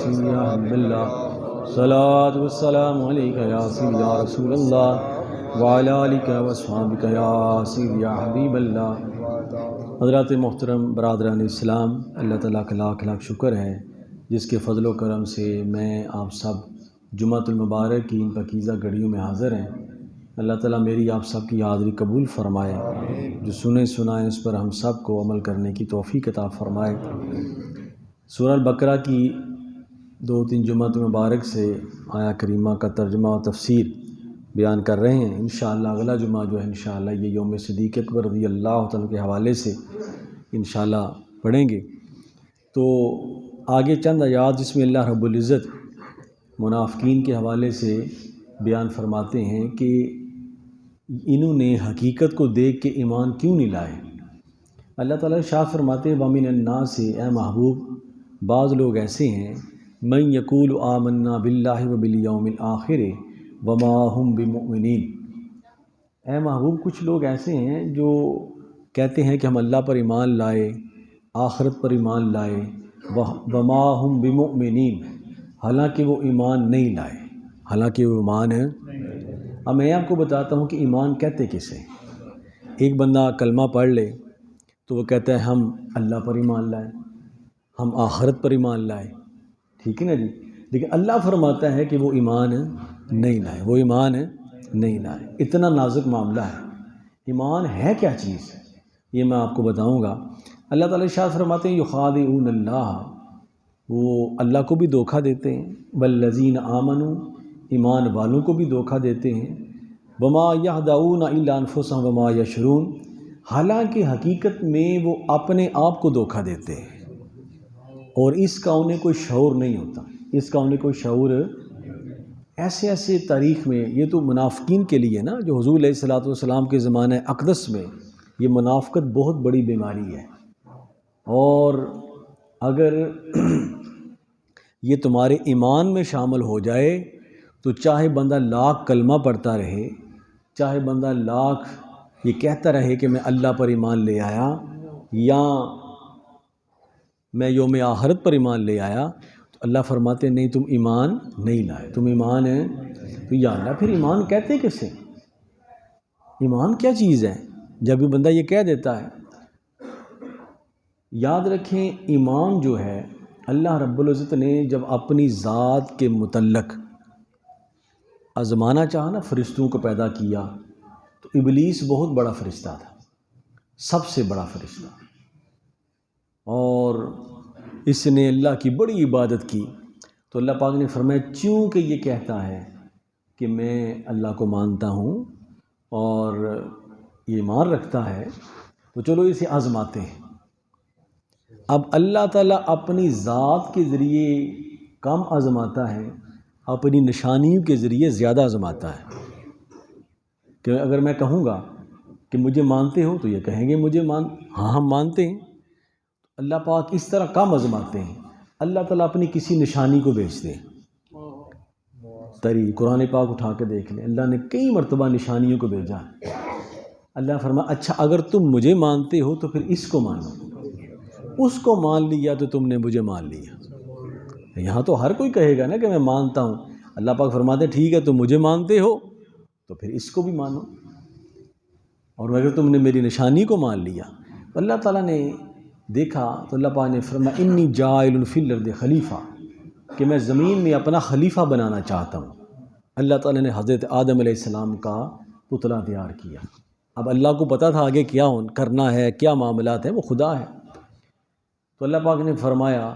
سیدی یا حبیب اللہ، صلاۃ والسلام علیک یا سیدی یا رسول اللہ وعلی آلک واصحابک یا سیدی یا حبیب اللہ۔ حضرات محترم برادران اسلام، اللہ تعالیٰ کا لاکھ لاکھ شکر ہے جس کے فضل و کرم سے میں آپ سب جمعۃ المبارک کی ان پاکیزہ گھڑیوں میں حاضر ہیں۔ اللہ تعالیٰ میری آپ سب کی حاضری قبول فرمائے، جو سنے سنائیں اس پر ہم سب کو عمل کرنے کی توفیق عطا فرمائے۔ سورہ البقرہ کی 2-3 جمعۃ مبارک سے آیا کریمہ کا ترجمہ و تفسیر بیان کر رہے ہیں۔ انشاءاللہ اگلا جمعہ جو ہے انشاءاللہ یہ یوم صدیق اکبر رضی اللہ تعالیٰ کے حوالے سے انشاءاللہ پڑھیں گے۔ تو آگے چند آیات جس میں اللہ رب العزت منافقین کے حوالے سے بیان فرماتے ہیں کہ انہوں نے حقیقت کو دیکھ کے ایمان کیوں نہیں لائے۔ اللہ تعالیٰ ارشاد فرماتے ہیں وَمِنَ النَّاسِ، اے محبوب بعض لوگ ایسے ہیں مَن یقول آمنا باللہ وبالیوم الآخر وما ہم بمؤمنین، اے محبوب کچھ لوگ ایسے ہیں جو کہتے ہیں کہ ہم اللہ پر ایمان لائے، آخرت پر ایمان لائے، وما ہم بمؤمنین، حالانکہ وہ ایمان نہیں لائے، حالانکہ وہ ایمان ہے۔ اب میں آپ کو بتاتا ہوں کہ ایمان کہتے کسے۔ ایک بندہ کلمہ پڑھ لے تو وہ کہتا ہے ہم اللہ پر ایمان لائے، ہم آخرت پر ایمان لائے، ٹھیک ہے نا جی، لیکن اللہ فرماتا ہے کہ وہ ایمان نہیں لائے، وہ ایمان نہیں لائے۔ اتنا نازک معاملہ ہے۔ ایمان ہے کیا چیز، یہ میں آپ کو بتاؤں گا۔ اللہ تعالیٰ ارشاد فرماتے ہیں یخادعون اللہ، وہ اللہ کو بھی دھوکہ دیتے ہیں، والذین آمنوا، ایمان والوں کو بھی دھوکہ دیتے ہیں، وما یخدعون الا انفسهم وما یشعرون، حالانکہ حقیقت میں وہ اپنے آپ کو دھوکہ دیتے ہیں اور اس کا انہیں کوئی شعور نہیں ہوتا، اس کا انہیں کوئی شعور۔ ایسے تاریخ میں یہ تو منافقین کے لیے نا، جو حضور علیہ الصلوۃ والسلام کے زمانہ اقدس میں یہ منافقت بہت بڑی بیماری ہے، اور اگر یہ تمہارے ایمان میں شامل ہو جائے تو چاہے بندہ لاکھ کلمہ پڑھتا رہے، چاہے بندہ لاکھ یہ کہتا رہے کہ میں اللہ پر ایمان لے آیا یا میں یوم آخرت پر ایمان لے آیا، تو اللہ فرماتے نہیں تم ایمان نہیں لائے، تم ایمان ہے۔ تو یا اللہ پھر ایمان کہتے کسے، ایمان کیا چیز ہے جب بھی بندہ یہ کہہ دیتا ہے۔ یاد رکھیں ایمان جو ہے اللہ رب العزت نے جب اپنی ذات کے متعلق آزمانا چاہا نا، فرشتوں کو پیدا کیا، تو ابلیس بہت بڑا فرشتہ تھا، سب سے بڑا فرشتہ، اور اس نے اللہ کی بڑی عبادت کی۔ تو اللہ پاک نے فرمایا چونکہ یہ کہتا ہے کہ میں اللہ کو مانتا ہوں اور یہ ایمان رکھتا ہے، تو چلو اسے آزماتے ہیں۔ اب اللہ تعالیٰ اپنی ذات کے ذریعے کم آزماتا ہے، اپنی نشانیوں کے ذریعے زیادہ آزماتا ہے۔ کہ اگر میں کہوں گا کہ مجھے مانتے ہو تو یہ کہیں گے مجھے ہاں ہم مانتے ہیں۔ اللہ پاک اس طرح کم آزماتے ہیں۔ اللہ تعالیٰ اپنی کسی نشانی کو بھیجتے ہیں۔ قرآن پاک اٹھا کے دیکھ لیں، اللہ نے کئی مرتبہ نشانیوں کو بھیجا ہے۔ اللہ فرمایا اچھا اگر تم مجھے مانتے ہو تو پھر اس کو مانو، اس کو مان لیا تو تم نے مجھے مان لیا۔ یہاں تو ہر کوئی کہے گا نا کہ میں مانتا ہوں، اللہ پاک فرماتے ہیں ٹھیک ہے تم مجھے مانتے ہو تو پھر اس کو بھی مانو، اور اگر تم نے میری نشانی کو مان لیا۔ تو اللہ تعالیٰ نے دیکھا تو اللہ پاک نے فرمایا انی جاعل فی الارض خلیفہ، کہ میں زمین میں اپنا خلیفہ بنانا چاہتا ہوں۔ اللہ تعالیٰ نے حضرت آدم علیہ السلام کا پتلا تیار کیا۔ اب اللہ کو پتہ تھا آگے کیا کرنا ہے، کیا معاملات ہیں، وہ خدا ہے۔ تو اللہ پاک نے فرمایا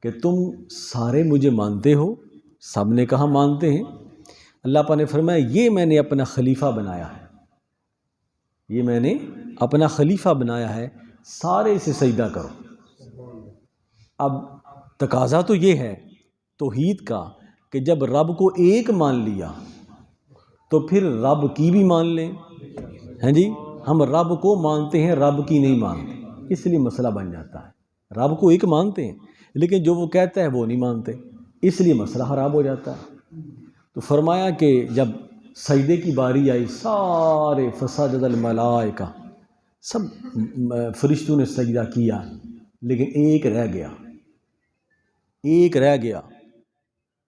کہ تم سارے مجھے مانتے ہو، سب نے کہا مانتے ہیں۔ اللہ پاک نے فرمایا یہ میں نے اپنا خلیفہ بنایا ہے، یہ میں نے اپنا خلیفہ بنایا ہے، سارے اسے سجدہ کرو۔ اب تقاضا تو یہ ہے توحید کا کہ جب رب کو ایک مان لیا تو پھر رب کی بھی مان لیں، ہیں جی، ہم رب کو مانتے ہیں رب کی نہیں مانتے، اس لیے مسئلہ بن جاتا ہے۔ رب کو ایک مانتے ہیں لیکن جو وہ کہتا ہے وہ نہیں مانتے، اس لیے مسئلہ خراب ہو جاتا ہے۔ تو فرمایا کہ جب سجدے کی باری آئی سارے فسجد الملائکہ، سب فرشتوں نے سجدہ کیا لیکن ایک رہ گیا، ایک رہ گیا،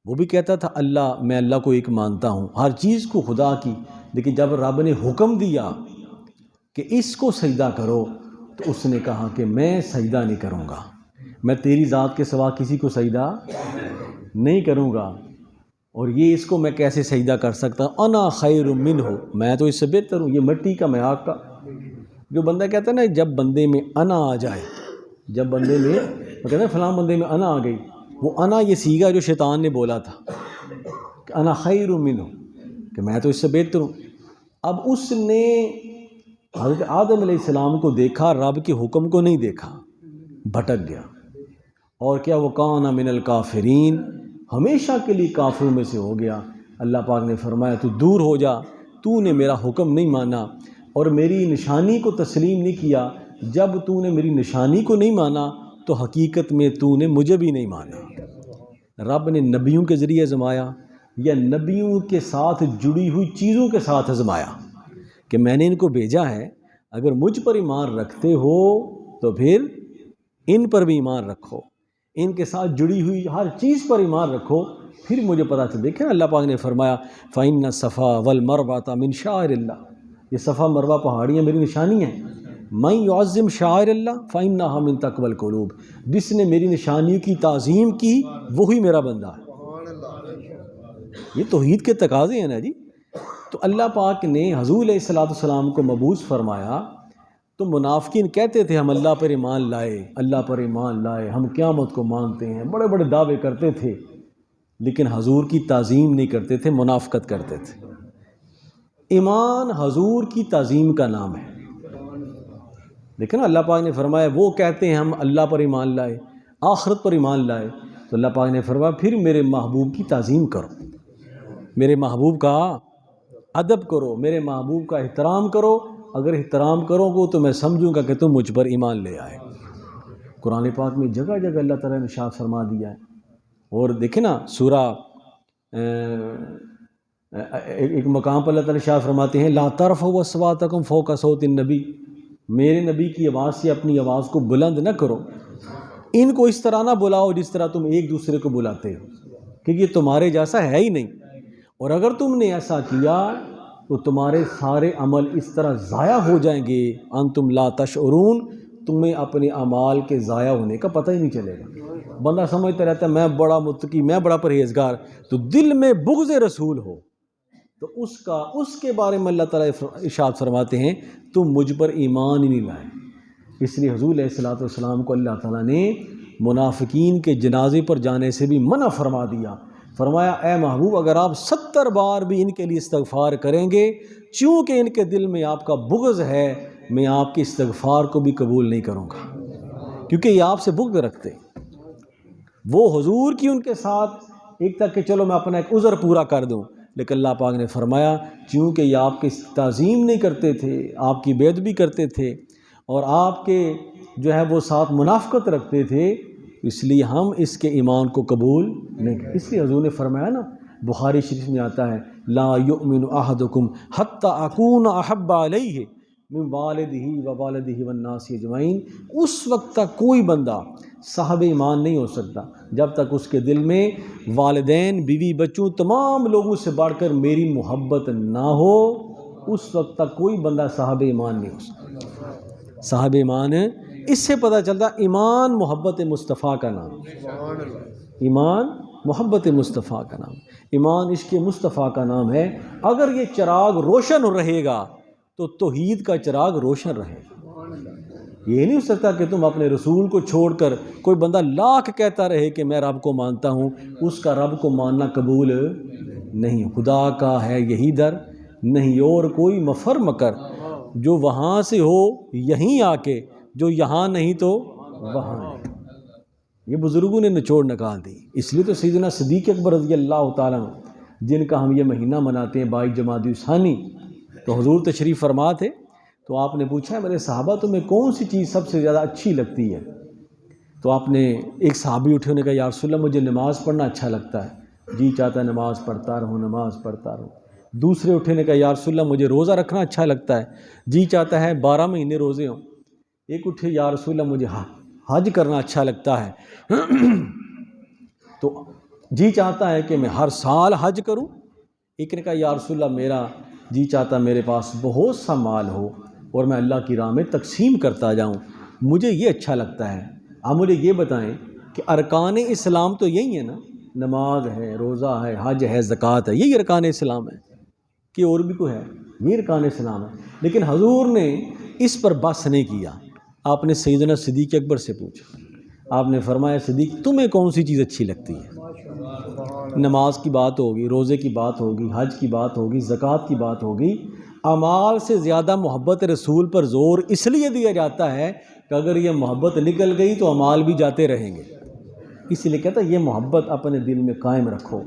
وہ بھی کہتا تھا اللہ، میں اللہ کو ایک مانتا ہوں، ہر چیز کو خدا کی، لیکن جب رب نے حکم دیا کہ اس کو سجدہ کرو تو اس نے کہا کہ میں سجدہ نہیں کروں گا، میں تیری ذات کے سوا کسی کو سجدہ نہیں کروں گا، اور یہ اس کو میں کیسے سجدہ کر سکتا ہوں، انا خیر منہ، میں تو اس سے بہتر ہوں، یہ مٹی کا میں آگ کا۔ جو بندہ کہتا ہے نا جب بندے میں انا آ جائے، جب بندے میں وہ کہتا ہے فلاں بندے میں انا آ گئی، وہ انا یہ سیگا جو شیطان نے بولا تھا کہ انا خیر منہ، کہ میں تو اس سے بہتر ہوں۔ اب اس نے حضرت آدم علیہ السلام کو دیکھا، رب کے حکم کو نہیں دیکھا، بھٹک گیا، اور کیا وہ کان من الکافرین، ہمیشہ کے لیے کافروں میں سے ہو گیا۔ اللہ پاک نے فرمایا تو دور ہو جا، تو نے میرا حکم نہیں مانا اور میری نشانی کو تسلیم نہیں کیا، جب تو نے میری نشانی کو نہیں مانا تو حقیقت میں تو نے مجھے بھی نہیں مانا۔ رب نے نبیوں کے ذریعے آزمایا یا نبیوں کے ساتھ جڑی ہوئی چیزوں کے ساتھ آزمایا کہ میں نے ان کو بھیجا ہے، اگر مجھ پر ایمان رکھتے ہو تو پھر ان پر بھی ایمان رکھو، ان کے ساتھ جڑی ہوئی ہر چیز پر ایمان رکھو، پھر مجھے پتہ چل۔ دیکھیں اللہ پاک نے فرمایا فَإِنَّ الصَّفَا وَالْمَرْوَةَ مِنْ شَعَائِرِ اللَّهِ، یہ صفا مروہ پہاڑیاں میری نشانی ہیں۔ مَن يُعَظِّمْ شَعَائِرَ اللَّهِ فَإِنَّهَا مِن تَقْوَى الْقُلُوبِ، جس نے میری نشانیوں کی تعظیم کی وہی میرا بندہ ہے۔ یہ توحید کے تقاضے ہیں نا جی۔ تو اللہ پاک نے حضور علیہ السلام کو مبعوث فرمایا، تو منافقین کہتے تھے ہم اللہ پر ایمان لائے، اللہ پر ایمان لائے، ہم قیامت کو مانتے ہیں، بڑے بڑے دعوے کرتے تھے، لیکن حضور کی تعظیم نہیں کرتے تھے، منافقت کرتے تھے۔ ایمان حضور کی تعظیم کا نام ہے۔ لیکن اللہ پاک نے فرمایا وہ کہتے ہیں ہم اللہ پر ایمان لائے، آخرت پر ایمان لائے، تو اللہ پاک نے فرمایا پھر میرے محبوب کی تعظیم کرو، میرے محبوب کا ادب کرو، میرے محبوب کا احترام کرو، اگر احترام کرو گے تو میں سمجھوں گا کہ تم مجھ پر ایمان لے آئے۔ قرآن پاک میں جگہ جگہ اللہ تعالیٰ نے ارشاد فرما دیا ہے۔ اور دیکھیں نا سورہ ایک مقام پر اللہ تعالیٰ ارشاد فرماتے ہیں لا ترفعوا اصواتکم فوق صوت النبی، میرے نبی کی آواز سے اپنی آواز کو بلند نہ کرو، ان کو اس طرح نہ بلاؤ جس طرح تم ایک دوسرے کو بلاتے ہو، کیونکہ یہ تمہارے جیسا ہے ہی نہیں، اور اگر تم نے ایسا کیا تو تمہارے سارے عمل اس طرح ضائع ہو جائیں گے، انتم لا تشعرون، تمہیں اپنے اعمال کے ضائع ہونے کا پتہ ہی نہیں چلے گا۔ بندہ سمجھتا رہتا ہے میں بڑا متقی، میں بڑا پرہیزگار، تو دل میں بغض رسول ہو تو اس کے بارے میں اللہ تعالیٰ ارشاد فرماتے ہیں تم مجھ پر ایمان ہی نہیں لائے۔ اس لیے حضور علیہ السلام کو اللہ تعالیٰ نے منافقین کے جنازے پر جانے سے بھی منع فرما دیا، فرمایا اے محبوب اگر آپ 70 بار بھی ان کے لیے استغفار کریں گے، چونکہ ان کے دل میں آپ کا بغض ہے، میں آپ کے استغفار کو بھی قبول نہیں کروں گا، کیونکہ یہ آپ سے بغض رکھتے۔ وہ حضور کی ان کے ساتھ ایک تک کہ چلو میں اپنا ایک عذر پورا کر دوں، لیکن اللہ پاک نے فرمایا چونکہ یہ آپ کی تعظیم نہیں کرتے تھے، آپ کی بے ادبی کرتے تھے، اور آپ کے جو ہے وہ ساتھ منافقت رکھتے تھے، اس لیے ہم اس کے ایمان کو قبول نہیں کرتے۔ اس لیے حضور نے فرمایا نا، بخاری شریف میں آتا ہے لا یؤمن احدکم حتی اکون احب علیہ من والدہ ووالدہ والناس اجمعین، اس وقت تک کوئی بندہ صاحب ایمان نہیں ہو سکتا جب تک اس کے دل میں والدین، بیوی، بچوں، تمام لوگوں سے بڑھ کر میری محبت نہ ہو، اس وقت تک کوئی بندہ صاحب ایمان نہیں ہو سکتا۔ صاحب ایمان اس سے پتہ چلتا ایمان محبت مصطفیٰ کا نام، ایمان محبت مصطفیٰ کا نام، ایمان عشق مصطفیٰ کا نام ہے۔ اگر یہ چراغ روشن رہے گا تو توحید کا چراغ روشن رہے گا۔ یہ نہیں ہو سکتا کہ تم اپنے رسول کو چھوڑ کر کوئی بندہ لاکھ کہتا رہے کہ میں رب کو مانتا ہوں، اس کا رب کو ماننا قبول نہیں۔ خدا کا ہے یہی در، نہیں اور کوئی مفر مکر، جو وہاں سے ہو یہیں آ کے، جو یہاں نہیں تو وہاں نہیں۔ یہ بزرگوں نے نچوڑ نکال دی۔ اس لیے تو سیدنا صدیق اکبر رضی اللہ تعالیٰ عنہ، جن کا ہم یہ مہینہ مناتے ہیں 22 جمادی الثانی، تو حضور تشریف فرما تھے، تو آپ نے پوچھا میرے صحابہ تمہیں کون سی چیز سب سے زیادہ اچھی لگتی ہے؟ تو آپ نے ایک صحابی اٹھے، انہوں نے کہا یا رسول اللہ مجھے نماز پڑھنا اچھا لگتا ہے، جی چاہتا ہے نماز پڑھتا رہوں، نماز پڑھتا رہوں۔ دوسرے اٹھے نے کہا یا رسول اللہ مجھے روزہ رکھنا اچھا لگتا ہے، جی چاہتا ہے 12 مہینے روزے ہوں۔ ایک اٹھے یا رسول اللہ مجھے حج کرنا اچھا لگتا ہے، تو جی چاہتا ہے کہ میں ہر سال حج کروں. ایک نے کہا یا رسول اللہ میرا جی چاہتا میرے پاس بہت سا مال ہو اور میں اللہ کی راہ میں تقسیم کرتا جاؤں, مجھے یہ اچھا لگتا ہے. آپ مجھے یہ بتائیں کہ ارکان اسلام تو یہی ہے نا, نماز ہے, روزہ ہے, حج ہے, زکوٰۃ ہے, یہی ارکان اسلام ہے کہ اور بھی کوئی ہے؟ یہ ارکان اسلام ہے. لیکن حضور نے اس پر بحث نہیں کیا. آپ نے سیدنا صدیق اکبر سے پوچھا, آپ نے فرمایا صدیق تمہیں کون سی چیز اچھی لگتی ہے؟ نماز کی بات ہوگی, روزے کی بات ہوگی, حج کی بات ہوگی, زکوٰۃ کی بات ہوگی. اعمال سے زیادہ محبت رسول پر زور اس لیے دیا جاتا ہے کہ اگر یہ محبت نکل گئی تو اعمال بھی جاتے رہیں گے. اس لیے کہتا ہے یہ محبت اپنے دل میں قائم رکھو.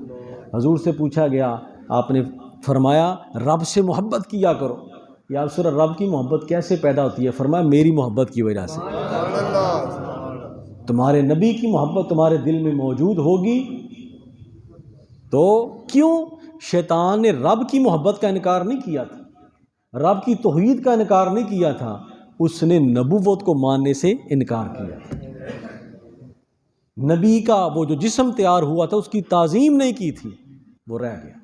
حضور سے پوچھا گیا, آپ نے فرمایا رب سے محبت کیا کرو. یا رسول اللہ رب کی محبت کیسے پیدا ہوتی ہے؟ فرمایا میری محبت کی وجہ سے. تمہارے نبی کی محبت تمہارے دل میں موجود ہوگی تو کیوں شیطان نے رب کی محبت کا انکار نہیں کیا تھا, رب کی توحید کا انکار نہیں کیا تھا, اس نے نبوت کو ماننے سے انکار کیا تھا. نبی کا وہ جو جسم تیار ہوا تھا اس کی تعظیم نہیں کی تھی, وہ رہ گیا.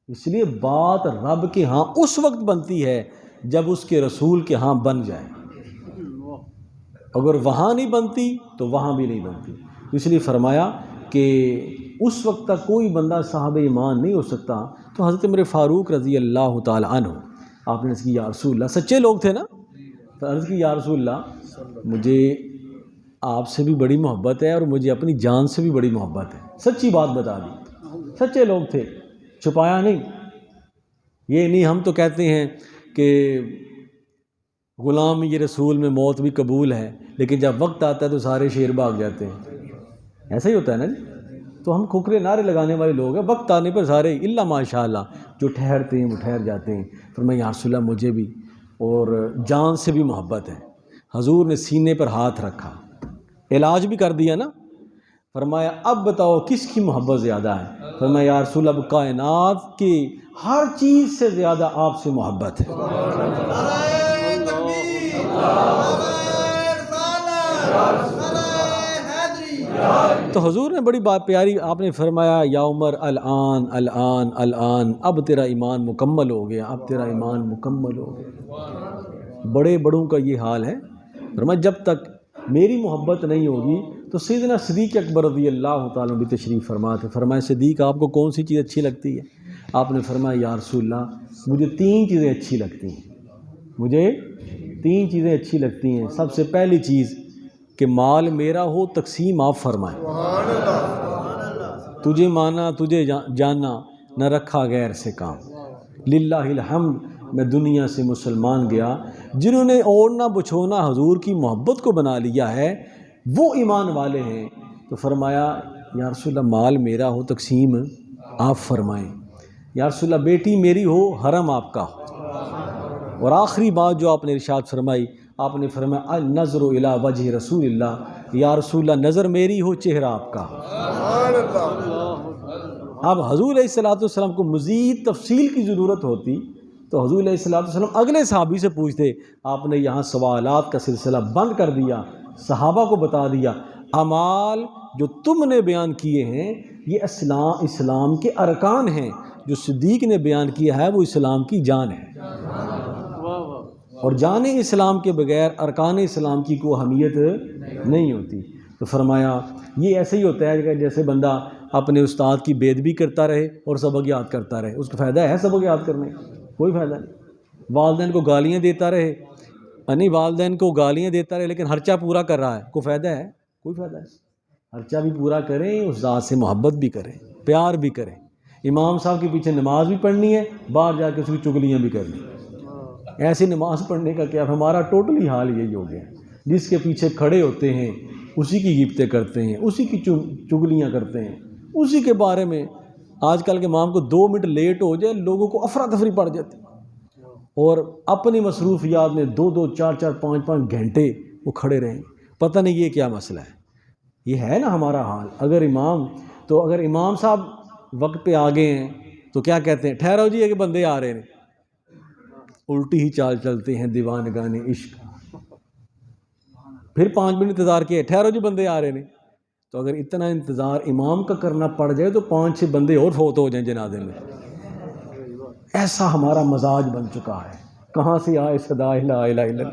اس لیے بات رب کے ہاں اس وقت بنتی ہے جب اس کے رسول کے ہاں بن جائے. اگر وہاں نہیں بنتی تو وہاں بھی نہیں بنتی. اس لیے فرمایا کہ اس وقت تک کوئی بندہ صاحب ایمان نہیں ہو سکتا. تو حضرت عمر فاروق رضی اللہ تعالی عنہ, آپ نے عرض کی یا رسول اللہ, سچے لوگ تھے نا, تو عرض کی یا رسول اللہ مجھے آپ سے بھی بڑی محبت ہے اور مجھے اپنی جان سے بھی بڑی محبت ہے. سچی بات بتا دی, سچے لوگ تھے, چھپایا نہیں. یہ نہیں ہم تو کہتے ہیں کہ غلام یہ رسول میں موت بھی قبول ہے, لیکن جب وقت آتا ہے تو سارے شیر بھاگ جاتے ہیں. ایسا ہی ہوتا ہے نا جی. تو ہم کھوکھرے نعرے لگانے والے لوگ ہیں, وقت آنے پر سارے الا ماشاء اللہ جو ٹھہرتے ہیں وہ ٹھہر جاتے ہیں. فرمایا یا رسول اللہ مجھے بھی اور جان سے بھی محبت ہے. حضور نے سینے پر ہاتھ رکھا, علاج بھی کر دیا نا. فرمایا اب بتاؤ کس کی محبت زیادہ ہے؟ فرمایا یا رسول اللہ اب کائنات کی ہر چیز سے زیادہ آپ سے محبت ہے. تو حضور نے بڑی بات پیاری, آپ نے فرمایا یا عمر الان الان الان, اب تیرا ایمان مکمل ہو گیا, اب تیرا ایمان مکمل ہو گیا. بڑے بڑوں کا یہ حال ہے. فرمایا جب تک میری محبت نہیں ہوگی. تو سیدنا صدیق اکبر رضی اللہ تعالیٰ بھی تشریف فرما تھے. فرمایا صدیق آپ کو کون سی چیز اچھی لگتی ہے؟ آپ نے فرمایا یا رسول اللہ مجھے 3 چیزیں اچھی لگتی ہیں, مجھے 3 چیزیں اچھی لگتی ہیں. سب سے پہلی چیز کہ مال میرا ہو, تقسیم آپ فرمائیں. تجھے مانا تجھے جانا, نہ رکھا غیر سے کام. للہ الحمد میں دنیا سے مسلمان گیا, جنہوں نے اوڑھنا بچھونا حضور کی محبت کو بنا لیا ہے وہ ایمان والے ہیں. تو فرمایا یا رسول اللہ مال میرا ہو, تقسیم آپ فرمائیں. یا رسول اللہ بیٹی میری ہو, حرم آپ کا ہو. اور آخری بات جو آپ نے ارشاد فرمائی, آپ نے فرمایا النظر الی وجہ رسول اللہ, یا رسول اللہ نظر میری ہو, چہرہ آپ کا ہو. اب حضور علیہ الصلوۃ والسلام کو مزید تفصیل کی ضرورت ہوتی تو حضور علیہ الصلوۃ والسلام اگلے صحابی سے پوچھتے. آپ نے یہاں سوالات کا سلسلہ بند کر دیا, صحابہ کو بتا دیا اعمال جو تم نے بیان کیے ہیں یہ اسلام کے ارکان ہیں, جو صدیق نے بیان کیا ہے وہ اسلام کی جان ہے. اور جان اسلام کے بغیر ارکان اسلام کی کوئی اہمیت نہیں ہوتی. تو فرمایا یہ ایسے ہی ہوتا ہے کہ جیسے بندہ اپنے استاد کی بے ادبی کرتا رہے اور سبق یاد کرتا رہے. اس کا فائدہ ہے سبق یاد کرنے؟ کوئی فائدہ نہیں. والدین کو گالیاں دیتا رہے, نہیں والدین کو گالیاں دیتا رہے لیکن خرچہ پورا کر رہا ہے, کوئی فائدہ ہے؟ کوئی فائدہ نہیں. خرچہ بھی پورا کریں, اس ذات سے محبت بھی کریں, پیار بھی کریں. امام صاحب کے پیچھے نماز بھی پڑھنی ہے, باہر جا کے اس کی چگلیاں بھی کرنی. ایسی نماز پڑھنے کا کیا, ہمارا ٹوٹلی حال یہی ہو گیا. جس کے پیچھے کھڑے ہوتے ہیں اسی کی غیبتیں کرتے ہیں, اسی کی چگلیاں کرتے ہیں, اسی کے بارے میں. آج کل کے امام کو 2 منٹ لیٹ ہو جائے لوگوں کو افراتفری پڑ جاتی, اور اپنی مصروفیات میں 2-2, 4-4, 5-5 گھنٹے وہ کھڑے رہیں. پتہ نہیں یہ کیا مسئلہ ہے. یہ ہے نا ہمارا حال. اگر امام صاحب وقت پہ آ گئے ہیں تو کیا کہتے ہیں, ٹھہرو جی, یہ کہ بندے آ رہے ہیں. الٹی ہی چال چلتے ہیں دیوانگان عشق. پھر 5 منٹ انتظار کیا, ٹھہرو جی بندے آ رہے ہیں. تو اگر اتنا انتظار امام کا کرنا پڑ جائے تو 5-6 بندے اور فوت ہو جائیں جنازے میں. ایسا ہمارا مزاج بن چکا ہے. کہاں سے آئے صدا لا الہ الا اللہ.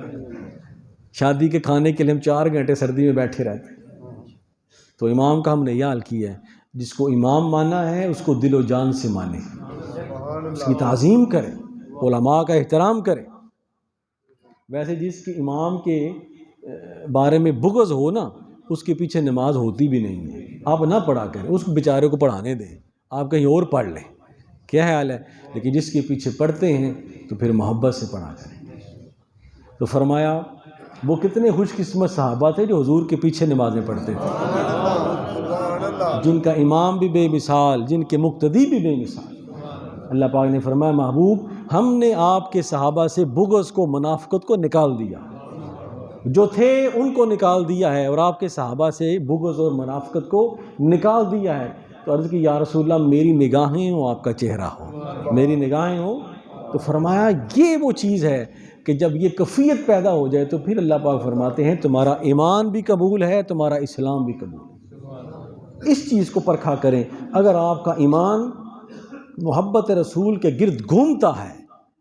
شادی کے کھانے کے لیے ہم 4 گھنٹے سردی میں بیٹھے رہتے ہیں. تو امام کا ہم نے یہ حال کیا ہے. جس کو امام مانا ہے اس کو دل و جان سے مانے، اس کی تعظیم کرے، علماء کا احترام کرے. ویسے جس کے امام کے بارے میں بغض ہو نا، اس کے پیچھے نماز ہوتی بھی نہیں ہے. آپ نہ پڑھا کریں، اس بیچارے کو پڑھانے دیں، آپ کہیں اور پڑھ لیں. کیا حال ہے؟ لیکن جس کے پیچھے پڑھتے ہیں تو پھر محبت سے پڑھا کریں. تو فرمایا وہ کتنے خوش قسمت صحابہ تھے جو حضور کے پیچھے نمازیں پڑھتے تھے، جن کا امام بھی بے مثال، جن کے مقتدی بھی بے مثال. اللہ پاک نے فرمایا محبوب ہم نے آپ کے صحابہ سے بغض کو، منافقت کو نکال دیا، جو تھے ان کو نکال دیا ہے، اور آپ کے صحابہ سے بغض اور منافقت کو نکال دیا ہے. تو عرض کی یا رسول اللہ میری نگاہیں ہوں آپ کا چہرہ ہو، میری نگاہیں ہوں. تو فرمایا یہ وہ چیز ہے کہ جب یہ کیفیت پیدا ہو جائے تو پھر اللہ پاک فرماتے ہیں تمہارا ایمان بھی قبول ہے، تمہارا اسلام بھی قبول ہے. اس چیز کو پرکھا کریں. اگر آپ کا ایمان محبت رسول کے گرد گھومتا ہے،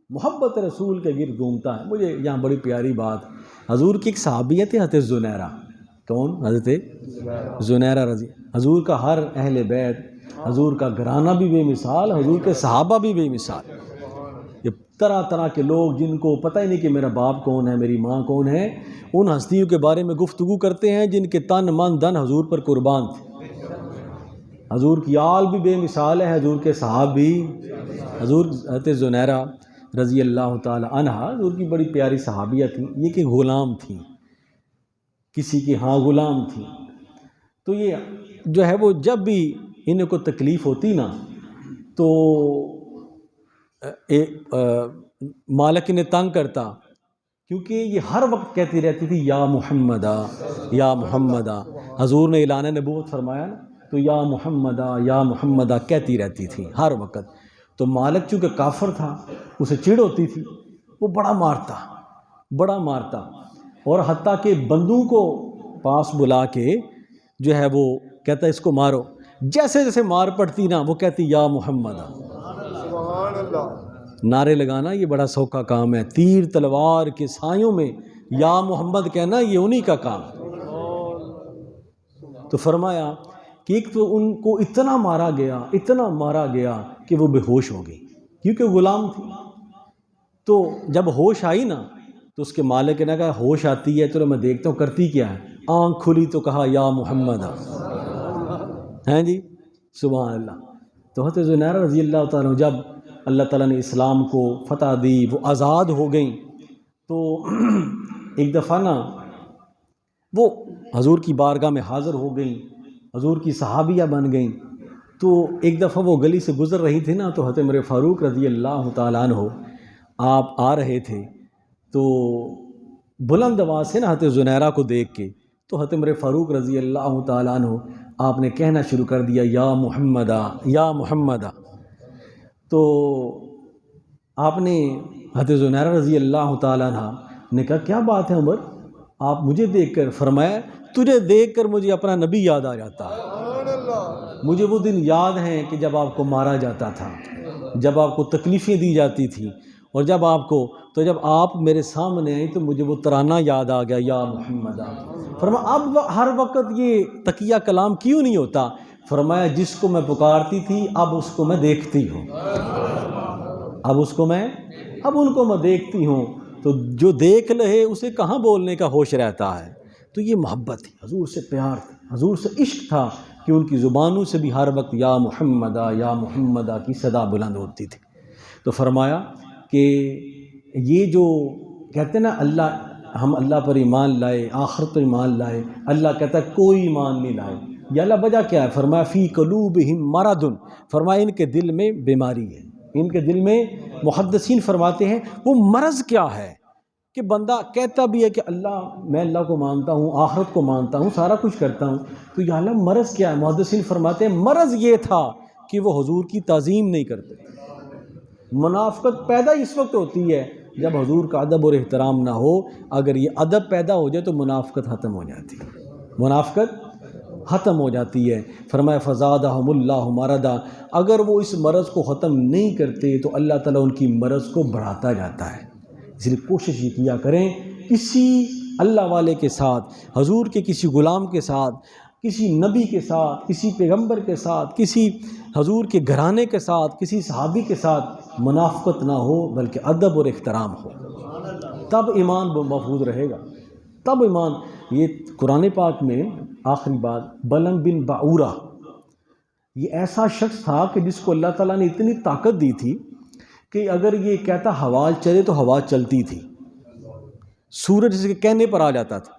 محبت رسول کے گرد گھومتا ہے. مجھے یہاں بڑی پیاری بات، حضور کی ایک صحابیہ تھی حضرت زنیرہ. کون؟ حضرت زنیرہ رضی. حضور کا ہر اہل بیت، حضور کا گھرانہ بھی بے مثال، حضور کے صحابہ بھی بے مثال. یہ طرح طرح کے لوگ جن کو پتہ ہی نہیں کہ میرا باپ کون ہے، میری ماں کون ہے، ان ہستیوں کے بارے میں گفتگو کرتے ہیں جن کے تن من دھن حضور پر قربان تھے. حضور کی آل بھی بے مثال ہے، حضور کے صحاب بھی. حضور حضرت زنیرہ رضی اللہ تعالی عنہ حضور کی بڑی پیاری صحابیہ تھیں. یہ کہ غلام تھیں، کسی کی ہاں غلام تھیں. تو یہ جو ہے وہ جب بھی انہیں کو تکلیف ہوتی نا تو مالک انہیں تنگ کرتا، کیونکہ یہ ہر وقت کہتی رہتی تھی یا محمدہ یا محمدہ. حضور نے اعلان نبوت فرمایا نا تو یا محمدہ یا محمدہ کہتی رہتی تھی ہر وقت. تو مالک چونکہ کافر تھا اسے چڑ ہوتی تھی، وہ بڑا مارتا، اور حتیٰ کہ بندوں کو پاس بلا کے جو ہے وہ کہتا اس کو مارو. جیسے جیسے مار پڑتی نا وہ کہتی یا محمدہ. نعرے لگانا یہ بڑا سوکھا کام ہے، تیر تلوار کے سایوں میں یا محمد کہنا یہ انہی کا کام. تو فرمایا کہ ایک تو ان کو اتنا مارا گیا کہ وہ بے ہوش ہو گئی کیونکہ غلام تھی. تو جب ہوش آئی نا تو اس کے مالک نے کہا ہوش آتی ہے چلو میں دیکھتا ہوں کرتی کیا ہے. آنکھ کھلی تو کہا یا محمد. ہیں جی سبحان اللہ. تو حضرت زنیرہ رضی اللہ تعالیٰ جب اللہ تعالیٰ نے اسلام کو فتح دی، وہ آزاد ہو گئیں، تو ایک دفعہ نا وہ حضور کی بارگاہ میں حاضر ہو گئیں، حضور کی صحابیہ بن گئیں. تو ایک دفعہ وہ گلی سے گزر رہی تھی نا تو حضرت عمر فاروق رضی اللہ تعالیٰ عنہ آپ آ رہے تھے. تو بلند آواز سے نا حضرت زنیرہ کو دیکھ کے تو حضرت عمر فاروق رضی اللہ تعالیٰ عنہ آپ نے کہنا شروع کر دیا یا محمدہ یا محمدہ. تو آپ نے حضرت زنیرہ رضی اللہ تعالیٰ عنہ نے کہا کیا بات ہے عمر آپ مجھے دیکھ کر؟ فرمایا تجھے دیکھ کر مجھے اپنا نبی یاد آ جاتا ہے. مجھے وہ دن یاد ہیں کہ جب آپ کو مارا جاتا تھا، جب آپ کو تکلیفیں دی جاتی تھیں، اور جب آپ میرے سامنے آئے تو مجھے وہ ترانہ یاد آ گیا یا محمد. فرمایا اب ہر وقت یہ تقیہ کلام کیوں نہیں ہوتا؟ فرمایا جس کو میں پکارتی تھی اب اس کو میں دیکھتی ہوں، اب ان کو میں دیکھتی ہوں. تو جو دیکھ لے اسے کہاں بولنے کا ہوش رہتا ہے. تو یہ محبت تھی، حضور سے پیار تھا، حضور سے عشق تھا کہ ان کی زبانوں سے بھی ہر وقت یا محمدہ کی صدا بلند ہوتی تھی. تو فرمایا کہ یہ جو کہتے ہیں نا ہم اللہ پر ایمان لائے، آخرت پر ایمان لائے، اللہ کہتا ہے کوئی ایمان نہیں لائے. یا اللہ وجہ کیا ہے؟ فرمایا فی قلوبہم مرض. فرمایا ان کے دل میں بیماری ہے، ان کے دل میں. محدثین فرماتے ہیں وہ مرض کیا ہے کہ بندہ کہتا بھی ہے کہ میں اللہ کو مانتا ہوں، آخرت کو مانتا ہوں، سارا کچھ کرتا ہوں، تو یا اللہ مرض کیا ہے؟ محدثین فرماتے ہیں مرض یہ تھا کہ وہ حضور کی تعظیم نہیں کرتے. منافقت پیدا اس وقت ہوتی ہے جب حضور کا ادب اور احترام نہ ہو. اگر یہ ادب پیدا ہو جائے تو منافقت ختم ہو جاتی ہے. منافقت ختم ہو جاتی ہے۔ فرمایا فزادہم اللہ مرضا، اگر وہ اس مرض کو ختم نہیں کرتے تو اللہ تعالیٰ ان کی مرض کو بڑھاتا جاتا ہے۔ اس لیے کوشش یہ کیا کریں کسی اللہ والے کے ساتھ، حضور کے کسی غلام کے ساتھ، کسی نبی کے ساتھ، کسی پیغمبر کے ساتھ، کسی حضور کے گھرانے کے ساتھ، کسی صحابی کے ساتھ منافقت نہ ہو بلکہ ادب اور احترام ہو، تب ایمان محفوظ رہے گا، تب ایمان۔ یہ قرآن پاک میں آخری بات، بلم بن باعورہ یہ ایسا شخص تھا کہ جس کو اللہ تعالیٰ نے اتنی طاقت دی تھی کہ اگر یہ کہتا ہوا چلے تو ہوا چلتی تھی، سورج اس کے کہنے پر آ جاتا تھا۔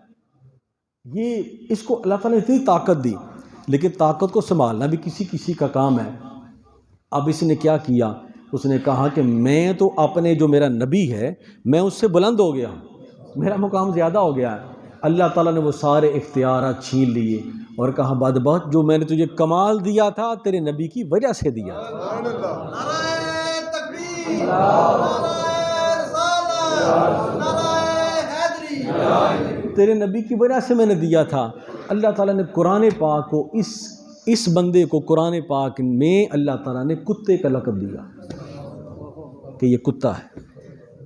یہ اس کو اللہ تعالیٰ نے اتنی طاقت دی، لیکن طاقت کو سنبھالنا بھی کسی کا کام ہے۔ اب اس نے کیا کیا، اس نے کہا کہ میں تو اپنے جو میرا نبی ہے میں اس سے بلند ہو گیا ہوں، میرا مقام زیادہ ہو گیا ہے۔ اللہ تعالیٰ نے وہ سارے اختیارات چھین لیے اور کہا بدبخت، جو میں نے تجھے کمال دیا تھا تیرے نبی کی وجہ سے دیا۔ تیرے نبی کی وجہ سے میں نے دیا تھا۔ اللہ تعالیٰ نے قرآن پاک کو اس بندے کو قرآن پاک میں اللہ تعالیٰ نے کتے کا لقب دیا کہ یہ کتا ہے۔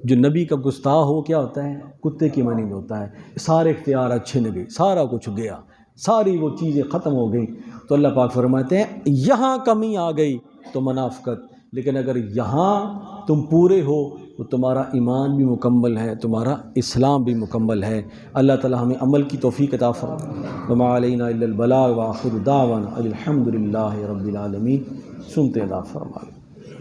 جو نبی کا گستاخ ہو کیا ہوتا ہے؟ کتے کی معنی میں ہوتا ہے۔ سارے اختیارات چھن گئے، سارا کچھ گیا، ساری وہ چیزیں ختم ہو گئیں۔ تو اللہ پاک فرماتے ہیں یہاں کمی آ گئی تو منافقت، لیکن اگر یہاں تم پورے ہو تو تمہارا ایمان بھی مکمل ہے، تمہارا اسلام بھی مکمل ہے۔ اللہ تعالی ہمیں عمل کی توفیق عطا فرمائے۔ وما علینا الا البلاغ وآخر دعوانا الحمد للہ رب العالمین۔ سنتے عطا فرمائے۔